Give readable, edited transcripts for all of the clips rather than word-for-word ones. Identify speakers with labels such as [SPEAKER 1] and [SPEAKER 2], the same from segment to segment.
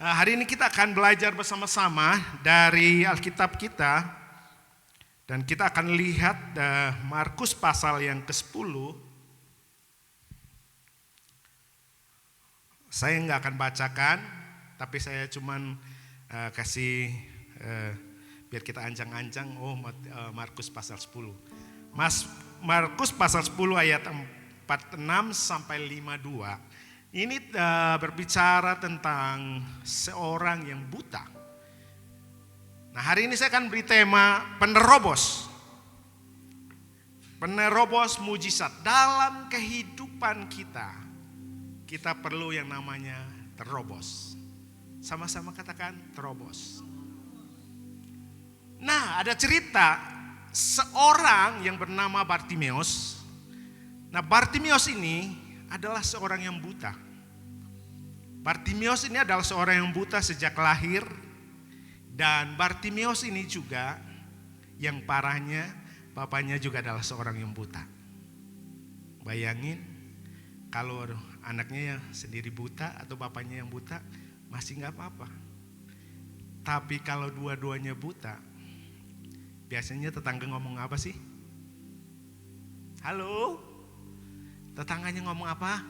[SPEAKER 1] Hari ini kita akan belajar bersama-sama dari Alkitab kita. Dan kita akan lihat Markus pasal yang ke-10. Saya nggak akan bacakan, tapi saya cuman kasih biar kita ancang-ancang. Markus pasal 10. Markus pasal 10 ayat 46 sampai 52. Ini berbicara tentang seorang yang buta. Nah, hari ini saya akan beri tema penerobos. Penerobos mujizat. Dalam kehidupan kita, kita perlu yang namanya terobos. Sama-sama katakan terobos. Nah, ada cerita seorang yang bernama Bartimeus. Nah, Bartimeus ini adalah seorang yang buta. Bartimeus ini adalah seorang yang buta sejak lahir. Dan Bartimeus ini juga yang parahnya bapaknya juga adalah seorang yang buta. Bayangin kalau anaknya yang sendiri buta atau bapaknya yang buta masih gak apa-apa. Tapi kalau dua-duanya buta, biasanya tetangga ngomong apa sih? Halo? Tetangganya ngomong apa?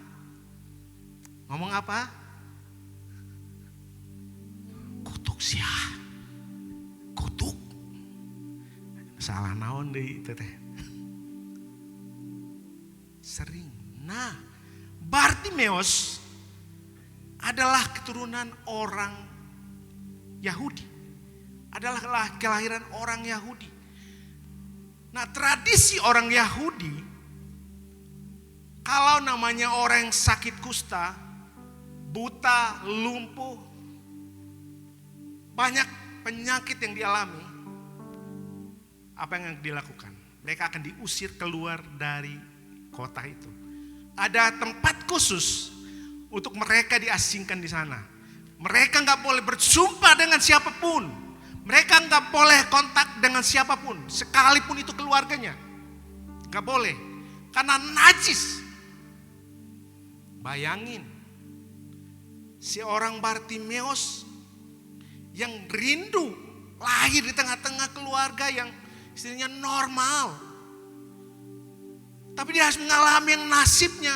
[SPEAKER 1] Ngomong apa? Kutuk sia. Kutuk. Salah naon deui teh. Sering. Nah, Bartimeus adalah keturunan orang Yahudi. Adalah kelahiran orang Yahudi. Nah, tradisi orang Yahudi, kalau namanya orang yang sakit kusta, buta, lumpuh, banyak penyakit yang dialami, apa yang dilakukan? Mereka akan diusir keluar dari kota itu. Ada tempat khusus untuk mereka diasingkan di sana. Mereka nggak boleh berjumpa dengan siapapun. Mereka nggak boleh kontak dengan siapapun, sekalipun itu keluarganya. Nggak boleh, karena najis. Bayangin, si orang Bartimeus yang rindu lahir di tengah-tengah keluarga yang istilahnya normal. Tapi dia harus mengalami yang nasibnya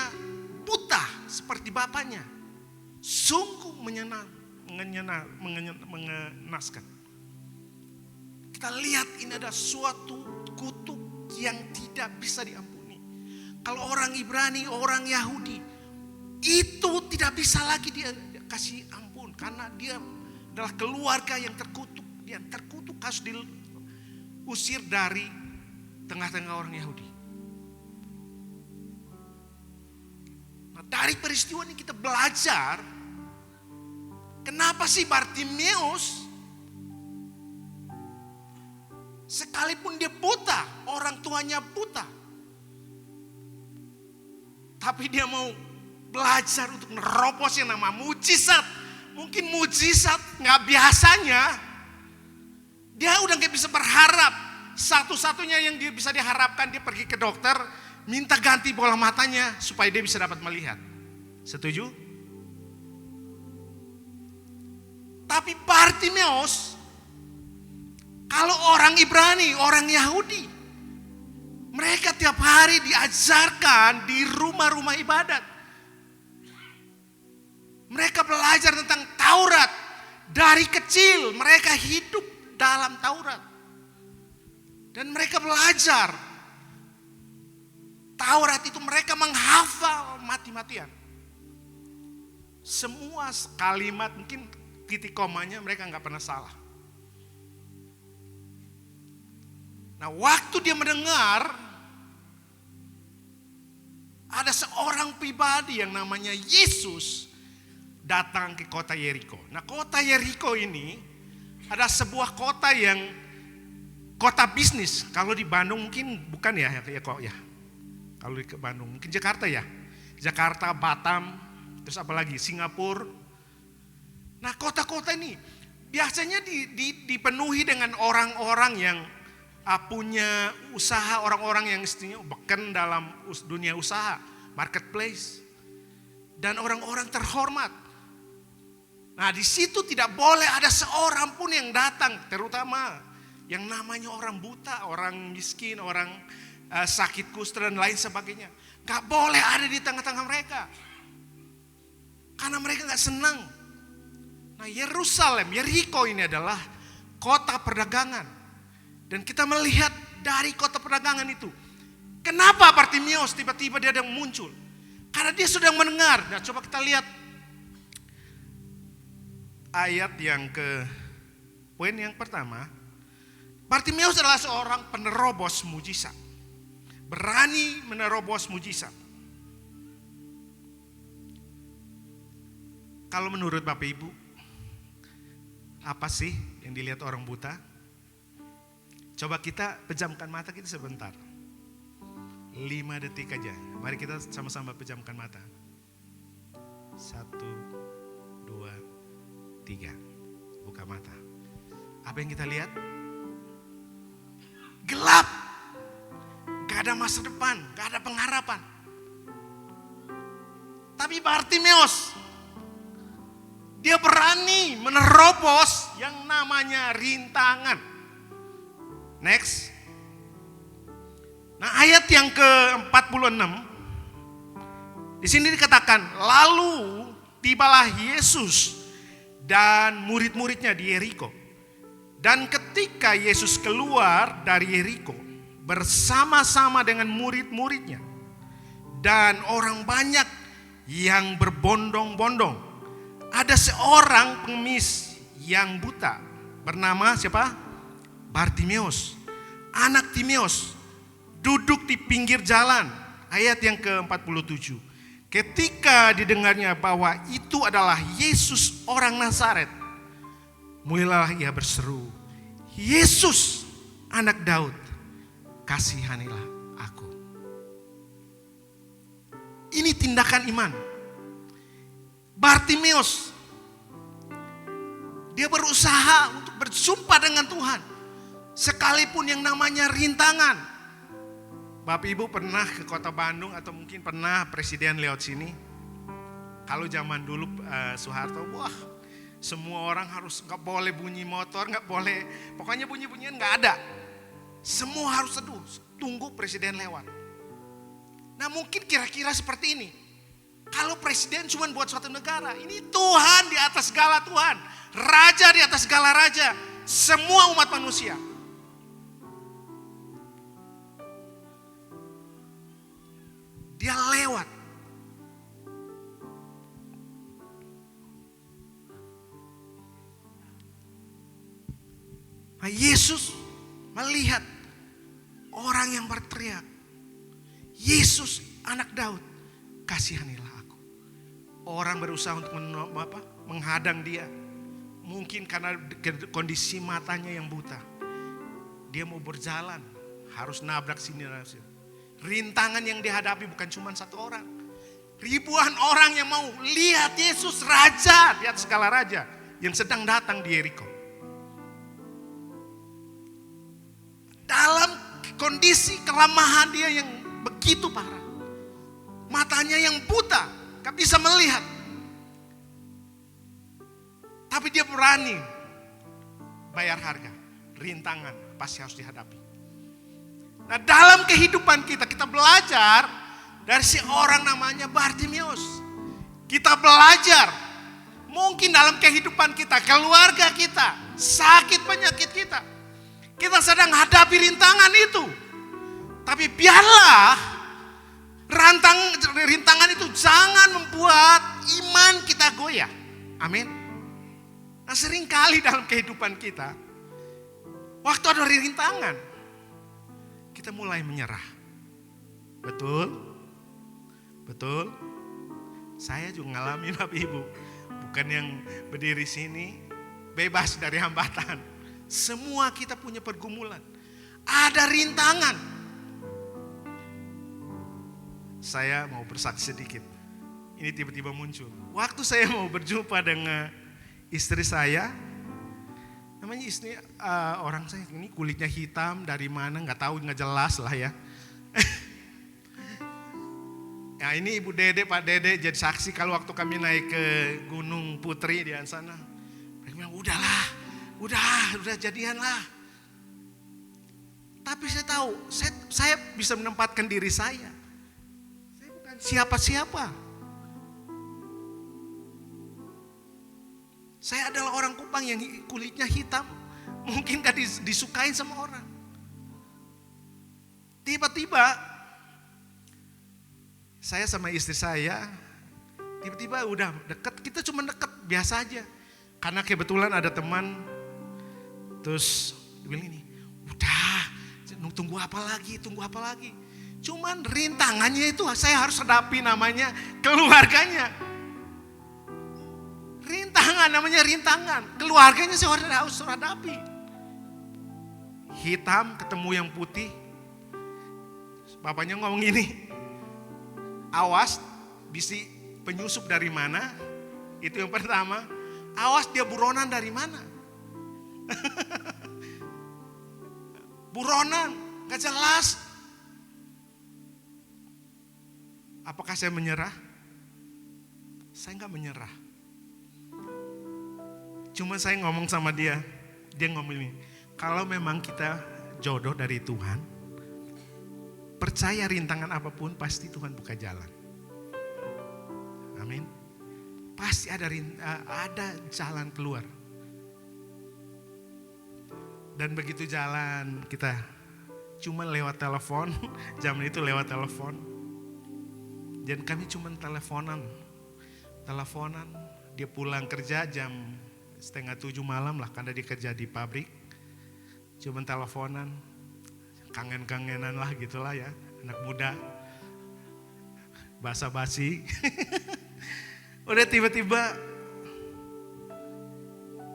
[SPEAKER 1] buta seperti bapaknya. Sungguh mengenaskan. Kita lihat ini ada suatu kutuk yang tidak bisa diampuni. Kalau orang Ibrani, orang Yahudi, itu tidak bisa lagi dia kasih ampun. Karena dia adalah keluarga yang terkutuk. Dia terkutuk, harus diusir dari tengah-tengah orang Yahudi. Nah, dari peristiwa ini kita belajar, kenapa sih Bartimeus sekalipun dia buta, orang tuanya buta, tapi dia mau belajar untuk menerobos yang nama mujizat. Mungkin mujizat gak biasanya. Dia udah gak bisa berharap. Satu-satunya yang dia bisa diharapkan, dia pergi ke dokter, minta ganti bola matanya supaya dia bisa dapat melihat. Setuju? Tapi Bartimeus, kalau orang Ibrani, orang Yahudi, mereka tiap hari diajarkan di rumah-rumah ibadat. Mereka belajar tentang Taurat. Dari kecil mereka hidup dalam Taurat. Dan mereka belajar Taurat itu, mereka menghafal mati-matian. Semua kalimat, mungkin titik komanya mereka gak pernah salah. Nah, waktu dia mendengar ada seorang pribadi yang namanya Yesus datang ke kota Yeriko. Nah, kota Yeriko ini ada sebuah kota yang kota bisnis. Kalau di Bandung mungkin bukan ya kok ya. Kalau di Bandung mungkin Jakarta ya. Jakarta, Batam, terus apa lagi? Singapura. Nah, kota-kota ini biasanya dipenuhi dengan orang-orang yang punya usaha, orang-orang yang istilahnya beken dalam dunia usaha, marketplace. Dan orang-orang terhormat. Nah, di situ tidak boleh ada seorang pun yang datang, terutama yang namanya orang buta, orang miskin, orang sakit kusta dan lain sebagainya. Gak boleh ada di tengah-tengah mereka. Karena mereka gak senang. Nah, Yerusalem, Yeriko ini adalah kota perdagangan. Dan kita melihat dari kota perdagangan itu, kenapa Bartimeus tiba-tiba dia ada muncul? Karena dia sedang mendengar. Nah, coba kita lihat ayat yang poin yang pertama. Bartimeus adalah seorang penerobos mujizat. Berani menerobos mujizat. Kalau menurut Bapak Ibu, apa sih yang dilihat orang buta? Coba kita pejamkan mata kita sebentar. 5 detik aja. Mari kita sama-sama pejamkan mata. 1, 2, 3. Buka mata. Apa yang kita lihat? Gelap. Gak ada masa depan, gak ada pengharapan. Tapi Bartimeus, dia berani menerobos yang namanya rintangan. Next. Nah, ayat yang ke-46 di sini dikatakan, lalu tibalah Yesus dan murid-muridnya di Yeriko. Dan ketika Yesus keluar dari Yeriko bersama-sama dengan murid-muridnya dan orang banyak yang berbondong-bondong, ada seorang pengemis yang buta bernama siapa? Bartimeus, anak Timeus, duduk di pinggir jalan. Ayat yang ke-47. Ketika didengarnya bahwa itu adalah Yesus orang Nazaret, mulailah ia berseru, Yesus anak Daud, kasihanilah aku. Ini tindakan iman. Bartimeus, dia berusaha untuk berjumpa dengan Tuhan, sekalipun yang namanya rintangan. Bapak Ibu pernah ke kota Bandung atau mungkin pernah presiden lewat sini? Kalau zaman dulu Soeharto, wah semua orang harus gak boleh bunyi motor, gak boleh, pokoknya bunyi-bunyian gak ada. Semua harus teduh, tunggu presiden lewat. Nah, mungkin kira-kira seperti ini. Kalau presiden cuma buat suatu negara, ini Tuhan di atas segala Tuhan, raja di atas segala raja, semua umat manusia. Dia lewat. Nah, Yesus melihat orang yang berteriak, Yesus anak Daud, kasihanilah aku. Orang berusaha untuk menghadang dia. Mungkin karena kondisi matanya yang buta. Dia mau berjalan, harus nabrak sini. Rintangan yang dihadapi bukan cuma satu orang. Ribuan orang yang mau lihat Yesus raja di atas segala raja yang sedang datang di Yeriko. Dalam kondisi kelemahan dia yang begitu parah. Matanya yang buta, gak bisa melihat. Tapi dia berani bayar harga. Rintangan pasti harus dihadapi. Nah, dalam kehidupan kita belajar dari si orang namanya Bartimeus. Kita belajar, mungkin dalam kehidupan kita, keluarga kita, sakit penyakit kita sedang hadapi rintangan itu. Tapi biarlah rintangan itu jangan membuat iman kita goyah. Amin. Nah, seringkali dalam kehidupan kita, waktu ada rintangan, kita mulai menyerah. Betul? Betul? Saya juga ngalamin Bapak Ibu. Bukan yang berdiri sini bebas dari hambatan. Semua kita punya pergumulan. Ada rintangan. Saya mau bersaksi sedikit. Ini tiba-tiba muncul. Waktu saya mau berjumpa dengan istri saya, namanya istri orang saya ini kulitnya hitam dari mana nggak tahu, nggak jelas lah ya. Ya ini Ibu Dede, Pak Dede jadi saksi kalau waktu kami naik ke Gunung Putri di sana. Mereka bilang udahlah, udah jadian lah. Tapi saya tahu, saya bisa menempatkan diri saya. Saya bukan siapa-siapa. Saya adalah orang Kupang yang kulitnya hitam. Mungkin gak disukain sama orang. Tiba-tiba saya sama istri saya tiba-tiba udah deket, kita cuma deket biasa aja. Karena kebetulan ada teman, terus dia bilang ini, udah tunggu apa lagi. Cuman rintangannya itu saya harus hadapi, namanya keluarganya. Rintangan, keluarganya saya harus hadapi. Hitam ketemu yang putih, bapaknya ngomong ini, awas bisi penyusup dari mana, itu yang pertama. Awas dia buronan dari mana. Buronan, gak jelas. Apakah saya menyerah? Saya gak menyerah. Cuma saya ngomong sama dia ngomong ini, kalau memang kita jodoh dari Tuhan, percaya rintangan apapun pasti Tuhan buka jalan. Amin. Pasti ada jalan keluar. Dan begitu jalan kita cuma lewat telepon, zaman itu lewat telepon. Dan kami cuma teleponan. Dia pulang kerja jam 6:30 malam lah, karena dia kerja di pabrik. Cuma teleponan. Kangen-kangenan lah gitulah ya, anak muda, basa-basi. Udah tiba-tiba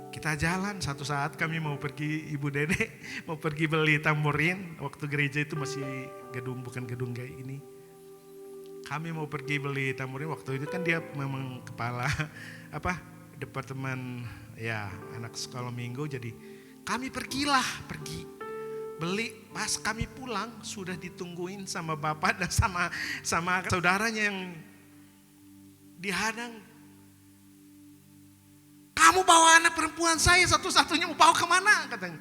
[SPEAKER 1] kita jalan, satu saat kami mau pergi, Ibu Dede mau pergi beli tamborin. Waktu gereja itu masih bukan gedung kayak ini. Kami mau pergi beli tamborin, waktu itu kan dia memang kepala departemen ya anak sekolah minggu, jadi kami pergi beli. Pas kami pulang sudah ditungguin sama bapak dan sama saudaranya yang dihadang. Kamu bawa anak perempuan saya satu-satunya, mau bawa kemana katanya.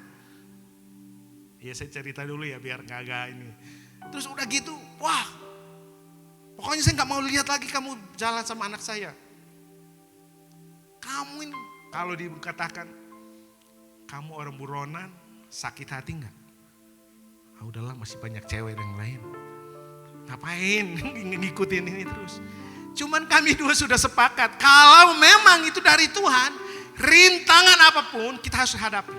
[SPEAKER 1] Ya saya cerita dulu ya biar gak ini. Terus udah gitu, wah pokoknya saya gak mau lihat lagi kamu jalan sama anak saya. Kamu ini, kalau dikatakan kamu orang buronan, sakit hati gak? Udahlah masih banyak cewek yang lain. Ngapain ngikutin ini terus? Cuman kami dua sudah sepakat, kalau memang itu dari Tuhan, rintangan apapun kita harus hadapi.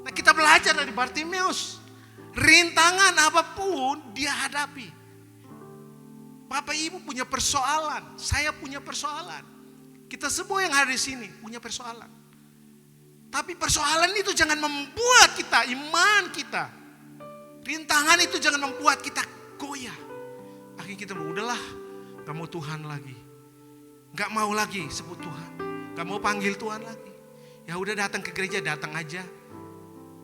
[SPEAKER 1] Nah kita belajar dari Bartimeus, rintangan apapun dia hadapi. Bapak Ibu punya persoalan, saya punya persoalan. Kita semua yang ada di sini punya persoalan. Tapi persoalan itu jangan membuat kita, iman kita, rintangan itu jangan membuat kita goyah. Akhirnya kita udahlah, gak mau Tuhan lagi, gak mau lagi sebut Tuhan, gak mau panggil Tuhan lagi. Ya udah datang ke gereja, datang aja.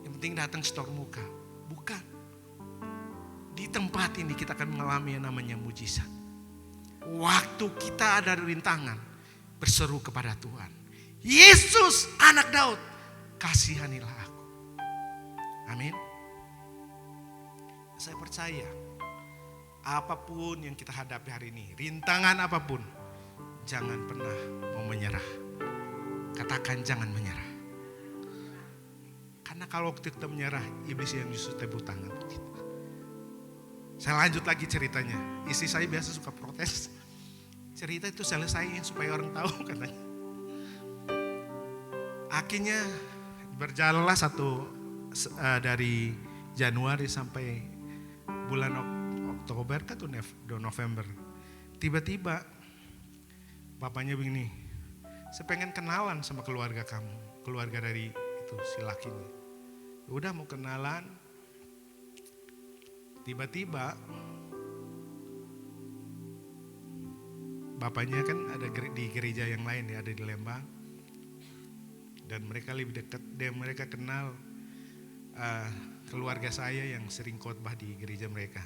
[SPEAKER 1] Yang penting datang setor muka. Bukan. Di tempat ini kita akan mengalami yang namanya mujizat. Waktu kita ada rintangan, berseru kepada Tuhan, Yesus anak Daud, kasihanilah aku. Amin. Saya percaya apapun yang kita hadapi hari ini, rintangan apapun, jangan pernah mau menyerah. Katakan jangan menyerah. Karena kalau waktu kita menyerah, iblis yang justru tepuk tangan buat kita. Saya lanjut lagi ceritanya. Istri saya biasa suka protes. Cerita itu selesaiin supaya orang tahu katanya. Akhirnya berjalanlah dari Januari sampai bulan Oktober kan tuh November. Tiba-tiba bapaknya begini, saya pengen kenalan sama keluarga kamu, keluarga dari itu si laki ini. Udah mau kenalan, tiba-tiba bapaknya kan ada di gereja yang lain ya, ada di Lembang, dan mereka lebih dekat, dan mereka kenal keluarga saya yang sering khotbah di gereja mereka.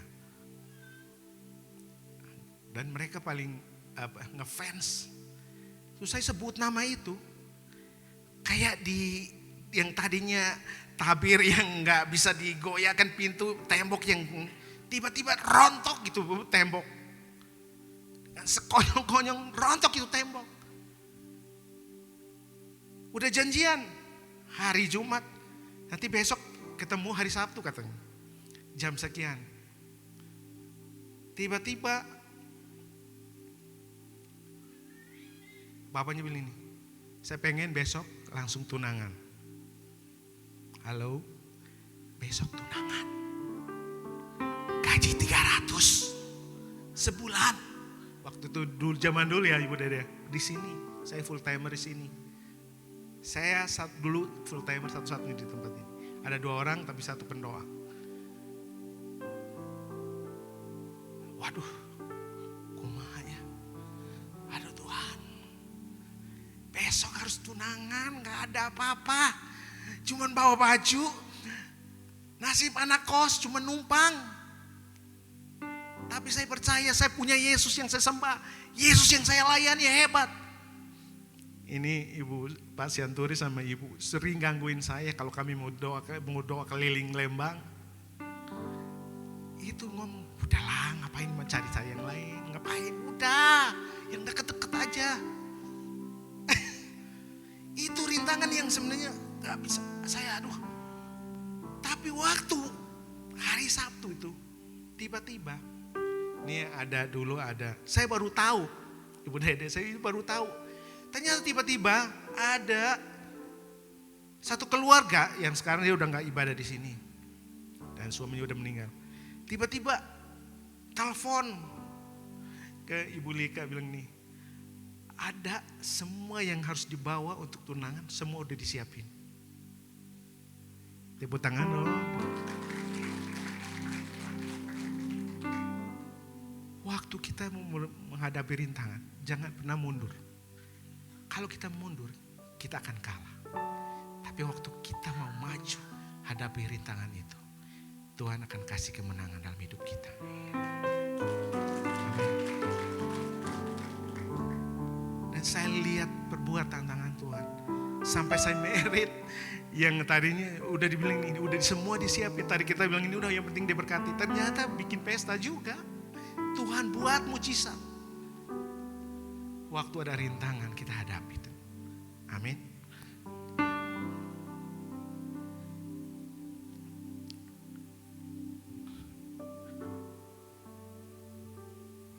[SPEAKER 1] Dan mereka paling ngefans. Terus saya sebut nama itu. Kayak di yang tadinya tabir yang nggak bisa digoyahkan, pintu tembok yang tiba-tiba rontok gitu tembok. Sekonyong-konyong rontok itu tembok. Udah janjian hari Jumat, nanti besok ketemu hari Sabtu katanya. Jam sekian. Tiba-tiba bapaknya bilang ini, saya pengen besok langsung tunangan. Halo, besok tunangan. Gaji 300 sebulan. Waktu itu zaman dulu ya Ibu Dede, di sini saya full timer di sini. Saya dulu full timer satu-satunya di tempat ini. Ada 2 orang tapi 1 pendoa. Waduh, kumaha ya. Aduh Tuhan, besok harus tunangan, gak ada apa-apa. Cuman bawa baju, nasib anak kos cuma numpang. Tapi saya percaya saya punya Yesus yang saya sembah. Yesus yang saya layani hebat. Ini Ibu Pak Sianturi sama Ibu sering gangguin saya kalau kami mau doa keliling Lembang. Itu ngomong, udahlah ngapain mencari saya yang lain. Ngapain, udah yang deket-deket aja. Itu rintangan yang sebenarnya gak bisa saya Tapi waktu hari Sabtu itu tiba-tiba ini ada, saya baru tahu, Ibu Dede, saya baru tahu. Ternyata tiba-tiba ada satu keluarga yang sekarang dia udah gak ibadah di sini. Dan suaminya udah meninggal. Tiba-tiba telepon ke Ibu Lika bilang nih, ada semua yang harus dibawa untuk tunangan, semua udah disiapin. Tepuk tangan dong. Waktu kita menghadapi rintangan, jangan pernah mundur. Kalau kita mundur, kita akan kalah. Tapi waktu kita mau maju, hadapi rintangan itu, Tuhan akan kasih kemenangan dalam hidup kita. Dan saya lihat perbuatan tangan Tuhan. Sampai saya merit, yang tadinya udah dibilang ini, udah semua disiapin. Tadi kita bilang ini udah yang penting dia berkati. Ternyata bikin pesta juga. Tuhan buat mujizat. Waktu ada rintangan kita hadapi. Amin.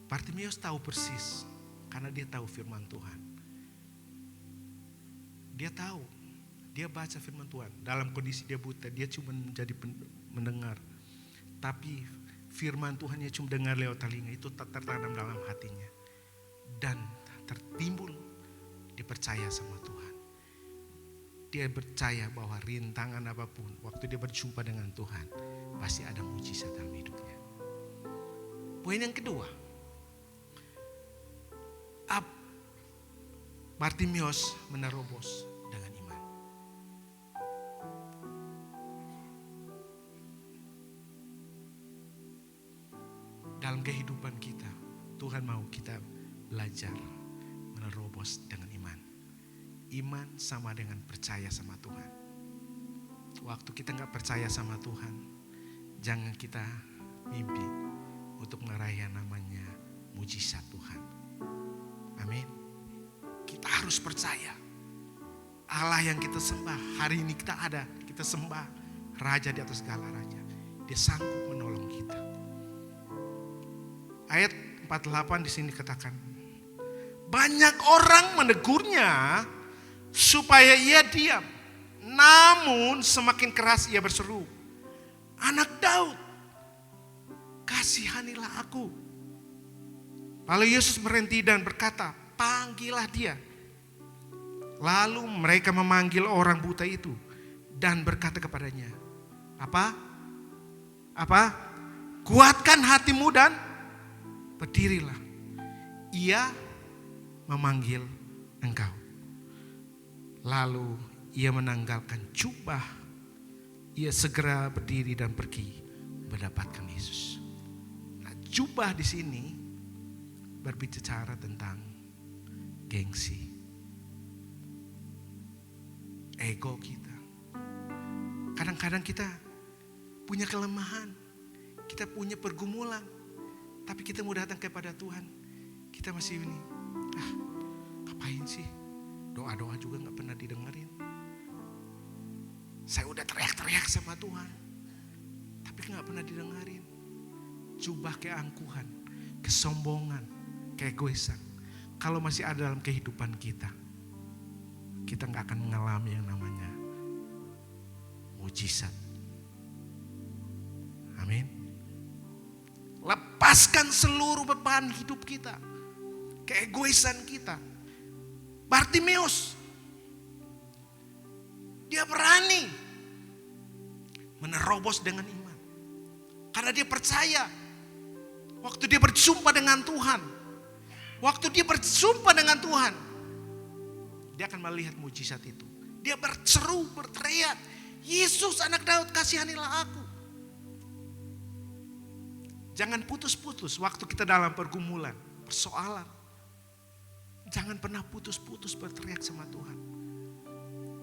[SPEAKER 1] Bartimeus tahu persis karena dia tahu firman Tuhan. Dia tahu, dia baca firman Tuhan. Dalam kondisi dia buta, dia cuma menjadi mendengar. Tapi firman Tuhannya cuma dengar lewat telinga, itu tak tertanam dalam hatinya. Dan tertimbul, dia percaya sama Tuhan. Dia percaya bahwa rintangan apapun, waktu dia berjumpa dengan Tuhan, pasti ada mujizat dalam hidupnya. Poin yang kedua, Bartimeus menerobos dengan iman. Dalam kehidupan kita, Tuhan mau kita belajar menerobos dengan iman. Iman sama dengan percaya sama Tuhan. Waktu kita gak percaya sama Tuhan, jangan kita mimpi untuk meraih yang namanya mujizat Tuhan. Amin. Kita harus percaya Allah yang kita sembah, hari ini kita ada, kita sembah Raja di atas segala raja. Dia sanggup menolong kita. Ayat 48 di sini katakan, banyak orang menegurnya supaya ia diam. Namun semakin keras ia berseru, Anak Daud, kasihanilah aku. Lalu Yesus berhenti dan berkata, panggillah dia. Lalu mereka memanggil orang buta itu dan berkata kepadanya, Apa? Kuatkan hatimu dan berdirilah. Ia memanggil engkau. Lalu ia menanggalkan jubah. Ia segera berdiri dan pergi mendapatkan Yesus. Nah, jubah di sini berbicara tentang gengsi, ego kita. Kadang-kadang kita punya kelemahan, kita punya pergumulan, tapi kita mau datang kepada Tuhan, kita masih ini, ngapain sih? Doa-doa juga gak pernah didengerin. Saya udah teriak-teriak sama Tuhan, tapi gak pernah didengerin. Jubah keangkuhan, kesombongan, keegoisan, kalau masih ada dalam kehidupan kita, kita gak akan mengalami yang namanya mujizat. Amin. Lepaskan seluruh beban hidup kita, keegoisan kita. Bartimeus, dia berani menerobos dengan iman. Karena dia percaya, waktu dia berjumpa dengan Tuhan, dia akan melihat mujizat itu. Dia berseru, berteriak, Yesus anak Daud, kasihanilah aku. Jangan putus-putus waktu kita dalam pergumulan, persoalan. Jangan pernah putus-putus berteriak sama Tuhan.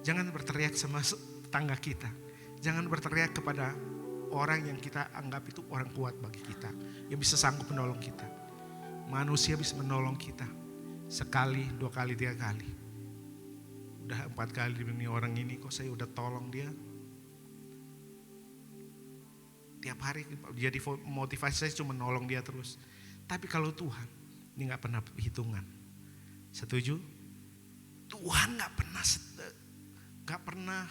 [SPEAKER 1] Jangan berteriak sama tetangga kita. Jangan berteriak kepada orang yang kita anggap itu orang kuat bagi kita, yang bisa sanggup menolong kita. Manusia bisa menolong kita sekali, 2 kali, 3 kali. Udah 4 kali ini orang ini kok saya udah tolong dia. Tiap hari jadi motivasi saya cuma nolong dia terus. Tapi kalau Tuhan, ini gak pernah hitungan. Setuju? Tuhan gak pernah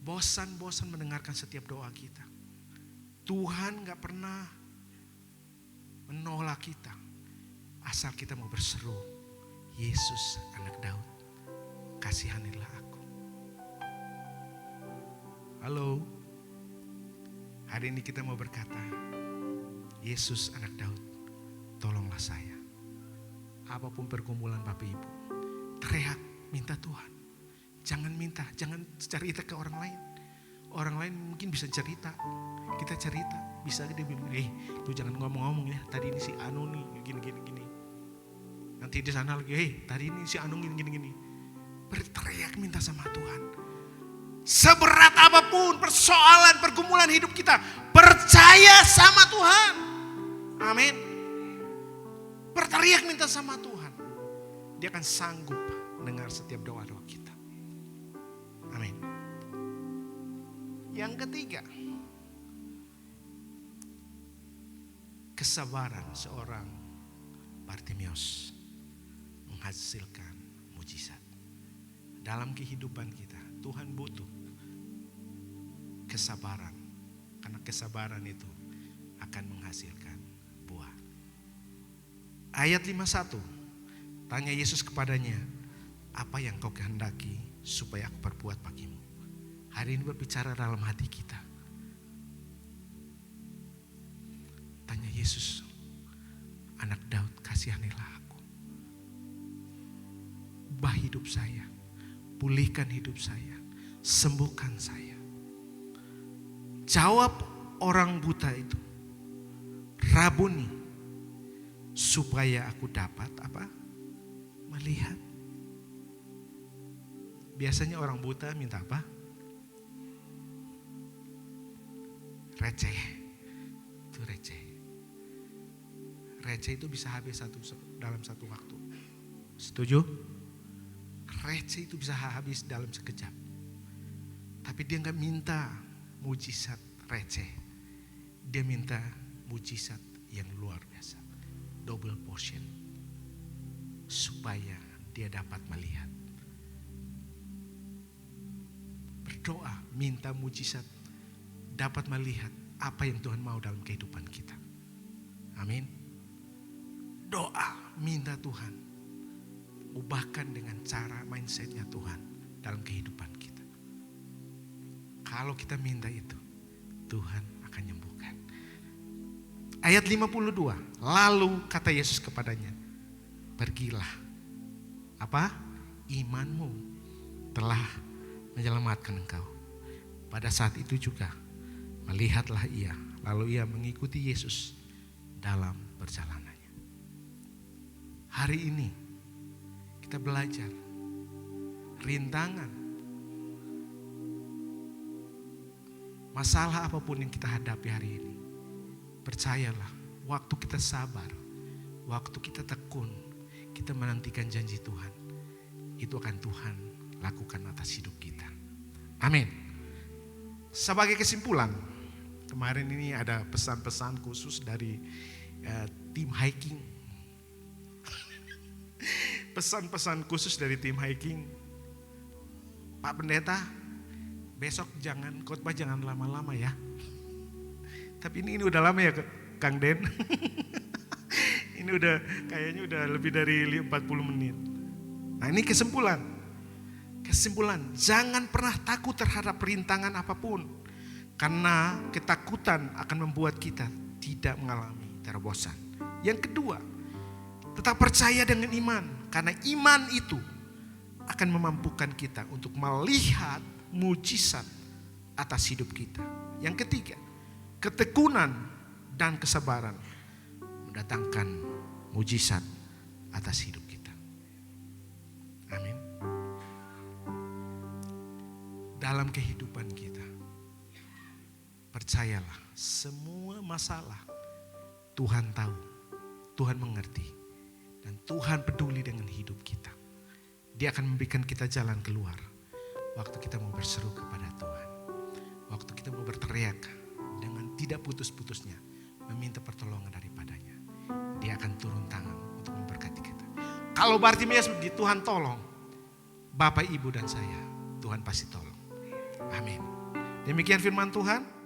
[SPEAKER 1] bosan-bosan mendengarkan setiap doa kita. Tuhan gak pernah menolak kita. Asal kita mau berseru, Yesus anak Daud, kasihanilah aku. Halo. Hari ini kita mau berkata, Yesus anak Daud, tolonglah saya. Apapun pergumulan Bapak Ibu, teriak, minta Tuhan. Jangan cerita ke orang lain. Orang lain mungkin bisa cerita, kita cerita. Bisa dia bilang, lu jangan ngomong-ngomong ya, tadi ini si Anu nih, gini. Nanti di sana lagi, tadi ini si Anu gini. Berteriak minta sama Tuhan. Seberat apapun persoalan, pergumulan hidup kita, percaya sama Tuhan. Amin. Berteriak minta sama Tuhan. Dia akan sanggup mendengar setiap doa-doa kita. Amin. Yang ketiga, kesabaran seorang Bartimeus menghasilkan mujizat. Dalam kehidupan kita, Tuhan butuh kesabaran. Karena kesabaran itu akan menghasilkan buah. Ayat 51, tanya Yesus kepadanya, apa yang kau kehendaki supaya aku perbuat bagimu? Hari ini berbicara dalam hati kita. Tanya Yesus, anak Daud, kasihanilah aku. Ubah hidup saya, pulihkan hidup saya, sembuhkan saya. Jawab orang buta itu, Rabuni, supaya aku dapat apa? Melihat. Biasanya orang buta minta apa? Receh. Itu receh. Receh itu bisa habis dalam satu waktu. Setuju? Receh itu bisa habis dalam sekejap. Tapi dia gak minta mujizat receh. Dia minta mujizat yang luar biasa. Double portion. Supaya dia dapat melihat. Berdoa, minta mujizat. Dapat melihat apa yang Tuhan mau dalam kehidupan kita. Amin. Doa, minta Tuhan. Ubahkan dengan cara mindsetnya Tuhan dalam kehidupan kita. Kalau kita minta itu, Tuhan akan nyembuhkan. Ayat 52. Lalu kata Yesus kepadanya, pergilah. Apa? Imanmu telah menyelamatkan engkau. Pada saat itu juga melihatlah ia. Lalu ia mengikuti Yesus dalam perjalanannya. hari ini kita belajar rintangan, masalah apapun yang kita hadapi hari ini. Percayalah, waktu kita sabar, waktu kita tekun, kita menantikan janji Tuhan, itu akan Tuhan lakukan atas hidup kita. Amin. Sebagai kesimpulan, kemarin ini ada pesan-pesan khusus dari tim hiking. Pesan-pesan khusus dari tim hiking. Pak Pendeta, besok khotbah jangan lama-lama ya. Tapi ini udah lama ya Kang Den. Ini kayaknya udah lebih dari 40 menit. Nah ini kesimpulan, jangan pernah takut terhadap rintangan apapun. Karena ketakutan akan membuat kita tidak mengalami terobosan. Yang kedua, tetap percaya dengan iman. Karena iman itu akan memampukan kita untuk melihat mujizat atas hidup kita. Yang ketiga, ketekunan dan kesabaran mendatangkan mujizat atas hidup kita. Amin. Dalam kehidupan kita, percayalah, semua masalah Tuhan tahu, Tuhan mengerti, dan Tuhan peduli dengan hidup kita. Dia akan memberikan kita jalan keluar waktu kita mau berseru kepada Tuhan, waktu kita mau berteriak dengan tidak putus-putusnya meminta pertolongan daripadanya. Dia akan turun tangan untuk memberkati kita. Kalau Bartimeus di Tuhan tolong, Bapak, Ibu, dan saya, Tuhan pasti tolong. Amin. Demikian firman Tuhan.